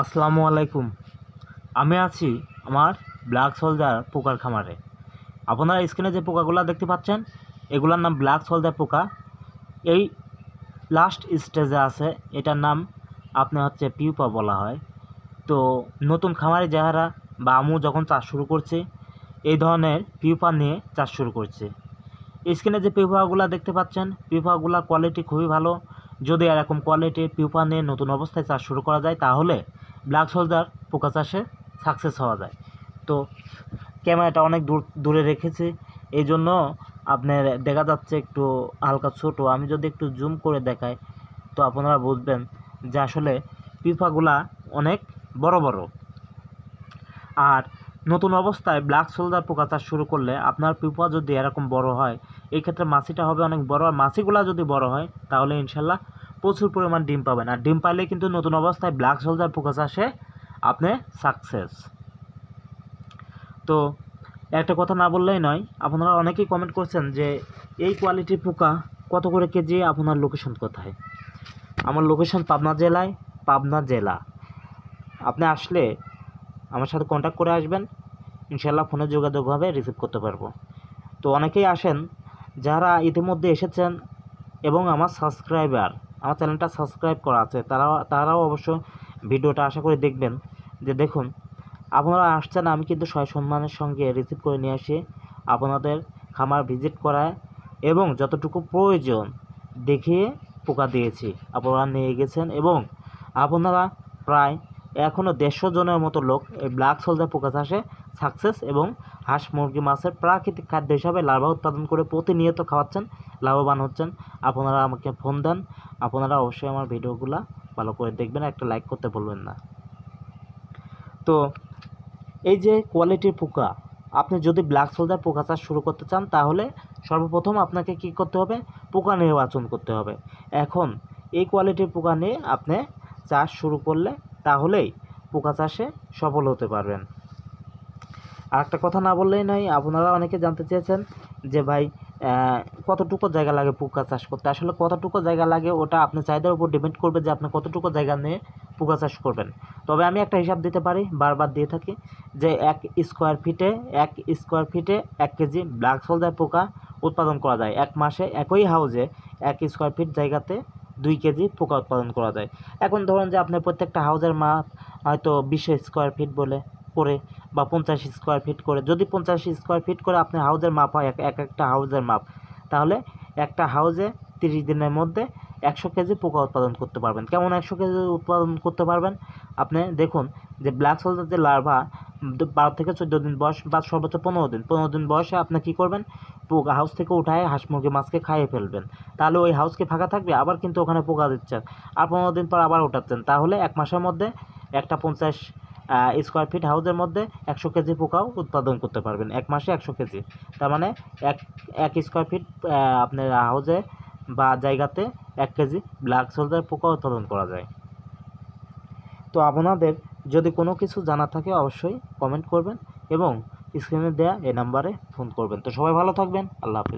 আসসালামু আলাইকুম। আমি আছি আমার ব্ল্যাক সোলজার পোকার খামারে। আপনারা স্ক্রিনে যে পোকাগুলো দেখতে পাচ্ছেন এগুলোর নাম ব্ল্যাক সোলজার পোকা। এই লাস্ট স্টেজে আছে, এটার নাম পিউপা বলা হয়। তো নতুন খামারে যারা বা আমু যখন চাষ শুরু করছে এই ধরনের পিউপা নিয়ে চাষ শুরু করছে। স্ক্রিনে যে পিউপাগুলো দেখতে পাচ্ছেন পিউপাগুলোর কোয়ালিটি খুবই ভালো। যদি এরকম কোয়ালিটির পিউপা নিয়ে নতুন অবস্থায় চাষ শুরু করা যায় তাহলে ব্ল্যাক সোলজার পোকা চাষে সাকসেস হওয়া যায়। তো ক্যামেরাটা অনেক দূরে রেখেছি, এই জন্য আপনার দেখা যাচ্ছে একটু হালকা ছোট। আমি যদি একটু জুম করে দেখাই তো আপনারা বুঝবেন যে আসলে পিউপাগুলা অনেক বড় বড়। আর নতুন অবস্থায় ব্ল্যাক সোলজার পোকা চাষ শুরু করলে আপনার পিউপা যদি এরকম বড় হয় এই ক্ষেত্রে মাছিটা হবে অনেক বড়। আর মাছিগুলা যদি বড় হয় তাহলে ইনশাল্লাহ প্রচুর পরিমাণ ডিম পাবেন। আর ডিম পাইলে কিন্তু নতুন অবস্থায় ব্ল্যাক সোলজার পোকা চাষে আপনি সাকসেস। তো একটা কথা না বললেই নয়, আপনারা অনেকেই কমেন্ট করছেন যে এই কোয়ালিটির পোকা কত করে কেজি, আপনার লোকেশন কোথায়? আমার লোকেশন পাবনা জেলা। আপনি আসলে আমার সাথে কন্ট্যাক্ট করে আসবেন, ইনশাল্লাহ ফোনে যোগাযোগভাবে রিসিভ করতে পারবো। তো অনেকেই আসেন যারা ইতিমধ্যে এসেছেন এবং আমার সাবস্ক্রাইবার, আমার চ্যানেলটা সাবস্ক্রাইব করা আছে, তারাও অবশ্য ভিডিওটা আশা করে দেখবেন। যে দেখুন, আপনারা আসছেন, আমি কিন্তু সয় সম্মানের সঙ্গে রিসিভ করে নিয়ে আসি, আপনাদের খামার ভিজিট করায় এবং যতটুকু প্রয়োজন দেখিয়ে পোকা দিয়েছি, আপনারা নিয়ে গেছেন। এবং আপনারা প্রায় এখনও 150 জনের মতো লোক এই ব্ল্যাক সোলজার পোকা চাষে সাকসেস এবং হাঁস মুরগি মাছের প্রাকৃতিক খাদ্য হিসাবে লার্ভা উৎপাদন করে প্রতিনিয়ত খাওয়াচ্ছেন, লাভবান হচ্ছেন। আপনারা আমাকে ফোন দেন, আপনারা অবশ্যই আমার ভিডিওগুলো ভালো করে দেখবেন, একটা লাইক করতে ভুলবেন না। তো এই যে কোয়ালিটির পোকা, আপনি যদি ব্ল্যাক সোলজার পোকা চাষ শুরু করতে চান তাহলে সর্বপ্রথম আপনাকে কি করতে হবে? পোকা নির্বাচন করতে হবে। এখন এই কোয়ালিটির পোকা নিয়ে আপনি চাষ শুরু করলে তাহলেই পোকা চাষে সফল হতে পারবেন। আর একটা কথা না বললেই নয়, আপনারা অনেকে জানতে চেয়েছেন যে ভাই কতটুকু জায়গা লাগে পোকা চাষ করতে। আসলে কতটুকু জায়গা লাগে ওটা আপনার চাহিদার উপর ডিপেন্ড করবে যে আপনি কতটুকু জায়গা নিয়ে পোকা চাষ করবেন। তবে আমি একটা হিসাব দিতে পারি, বারবার দিয়ে থাকি, যে 1 স্কোয়ার ফিটে 1 কেজি ব্ল্যাক সোলজার পোকা উৎপাদন করা যায়। 1 মাসে একই হাউজে 1 স্কোয়ার ফিট জায়গাতে 2 কেজি পোকা উৎপাদন করা যায়। এখন ধরুন যে আপনার প্রত্যেকটা হাউজের মাপ হয়তো 20 স্কোয়ার ফিট বলে করে বা 50 স্কোয়ার ফিট করে, যদি 50 স্কোয়ার ফিট করে আপনার হাউজের মাপ হয় একটা হাউজের মাপ, তাহলে একটা হাউজে 30 দিনের মধ্যে 100 কেজি পোকা উৎপাদন করতে পারবেন। কেমন 100 কেজি উৎপাদন করতে পারবেন? আপনি দেখুন যে ব্ল্যাক সোলজার যে লার্ভা 12 থেকে 14 দিন বয়স বা সর্বোচ্চ 15 দিন বয়সে আপনি কী করবেন? পোকা হাউস থেকে উঠায় হাঁস মুরগি মাছকে খাইয়ে ফেলবেন। তাহলে ওই হাউস কি ফাঁকা থাকবে? আবার কিন্তু ওখানে পোকা দিচ্ছেন, আর 15 দিন পর আবার উঠাচ্ছেন, তাহলে 1 মাসের মধ্যে একটা 50 স্কোয়ার ফিট হাউসের মধ্যে 100 কেজি পোকাও উৎপাদন করতে পারবেন। 1 মাসে 100 কেজি, তার মানে এক স্কোয়ার ফিট আপনার হাউসে বা জায়গাতে 1 কেজি ব্ল্যাক সোলজার পোকা উৎপাদন করা যায়। তো আপনাদের যদি কোনো কিছু জানা থাকে অবশ্যই কমেন্ট করবেন এবং স্ক্রিনে দেওয়া এই নাম্বারে ফোন করবেন। তো সবাই ভালো থাকবেন, আল্লাহ হাফিজ।